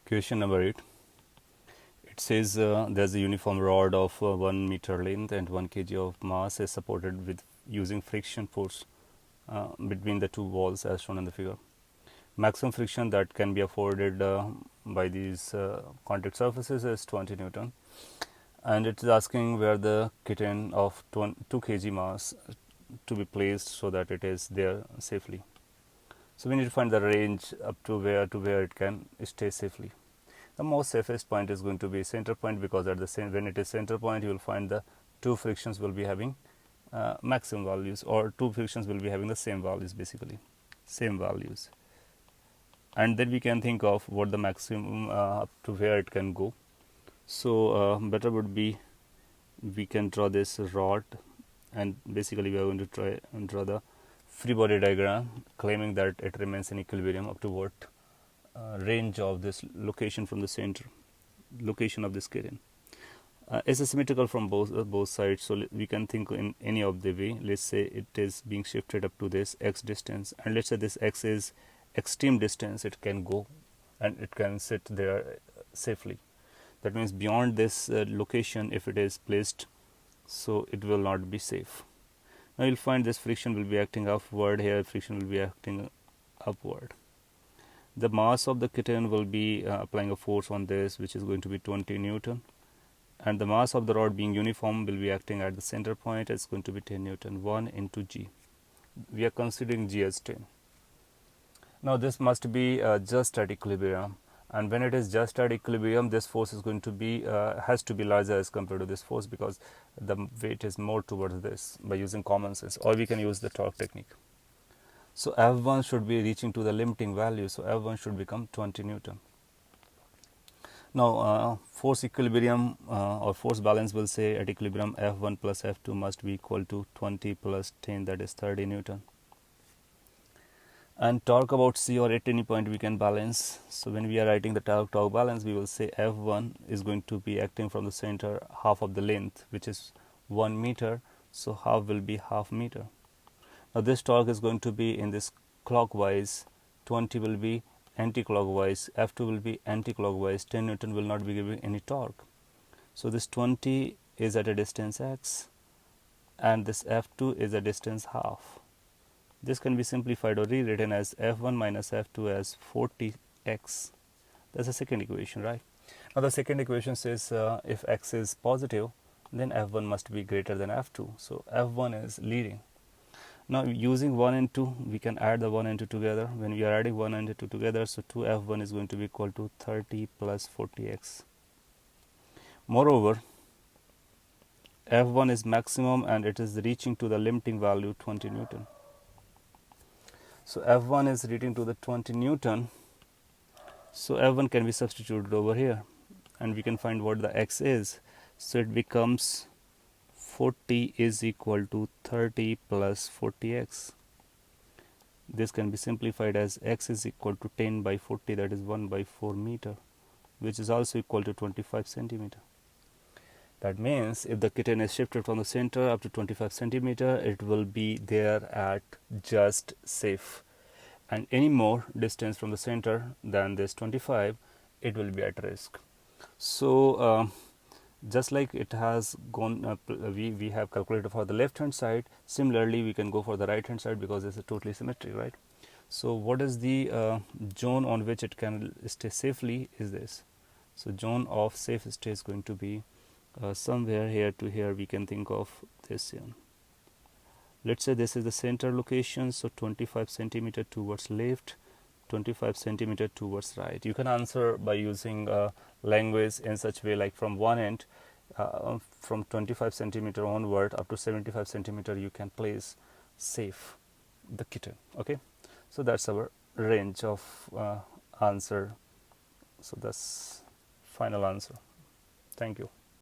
Question number 8. It says there's a uniform rod of 1 meter length and 1 kg of mass is supported with using friction force between the two walls as shown in the figure. Maximum friction that can be afforded by these contact surfaces is 20 Newton, and it is asking where the kitten of 2 kg mass to be placed so that it is there safely. So we need to find the range up to where it can stay safely. The most safest point is going to be center point, because at the same when it is center point, you will find the two frictions will be having maximum values, or two frictions will be having the same values, basically same values. And then we can think of what the maximum up to where it can go. So better would be we can draw this rod, and basically we are going to try and draw the free body diagram, claiming that it remains in equilibrium up to what range of this location from the center, location of this kitten. It's symmetrical from both sides, so we can think in any of the way. Let's say it is being shifted up to this x distance, and let's say this x is extreme distance it can go, and it can sit there safely. That means beyond this location, if it is placed, so it will not be safe. Now you'll find this friction will be acting upward, here friction will be acting upward. The mass of the kitten will be applying a force on this, which is going to be 20 Newton, and the mass of the rod being uniform will be acting at the center point. It's going to be 10 Newton, 1 into G. We are considering G as 10. Now this must be just at equilibrium, and when it is just at equilibrium, this force is going to be has to be larger as compared to this force, because the weight is more towards this by using common sense, or we can use the torque technique. So F1 should be reaching to the limiting value, so F1 should become 20 Newton. Now force equilibrium or force balance will say at equilibrium F1 plus F2 must be equal to 20 plus 10, that is 30 Newton. And torque about C, or at any point we can balance. So when we are writing the torque balance, we will say F1 is going to be acting from the center half of the length, which is 1 meter, so half will be half meter. Now this torque is going to be in this clockwise, 20 will be anti-clockwise, F2 will be anti-clockwise, 10 Newton will not be giving any torque. So this 20 is at a distance x, and this F2 is a distance half. This can be simplified or rewritten as F1 minus F2 as 40x. That's the second equation, right? Now the second equation says if x is positive, then F1 must be greater than F2. So F1 is leading. Now using 1 and 2, we can add the 1 and 2 together. When we are adding 1 and 2 together, so 2F1 is going to be equal to 30 plus 40x. Moreover, F1 is maximum and it is reaching to the limiting value 20 Newton. So F1 is reaching to the 20 Newton. So F1 can be substituted over here, and we can find what the x is. So it becomes 40 is equal to 30 plus 40x. This can be simplified as x is equal to 10 by 40, that is 1 by 4 meter, which is also equal to 25 centimeter. That means if the kitten is shifted from the center up to 25 centimeter, it will be there at just safe, and any more distance from the center than this 25, it will be at risk. So just like it has gone, we have calculated for the left hand side, similarly we can go for the right hand side, because it's a totally symmetric, right? So what is the zone on which it can stay safely is this. So zone of safe stay is going to be somewhere here to here. We can think of this here. Let's say this is the center location, so 25 centimeter towards left, 25 centimeter towards right. You can answer by using language in such way, like from one end, from 25 centimeter onward up to 75 centimeter, you can place safe the kitten. Okay, so that's our range of answer. So that's final answer. Thank you.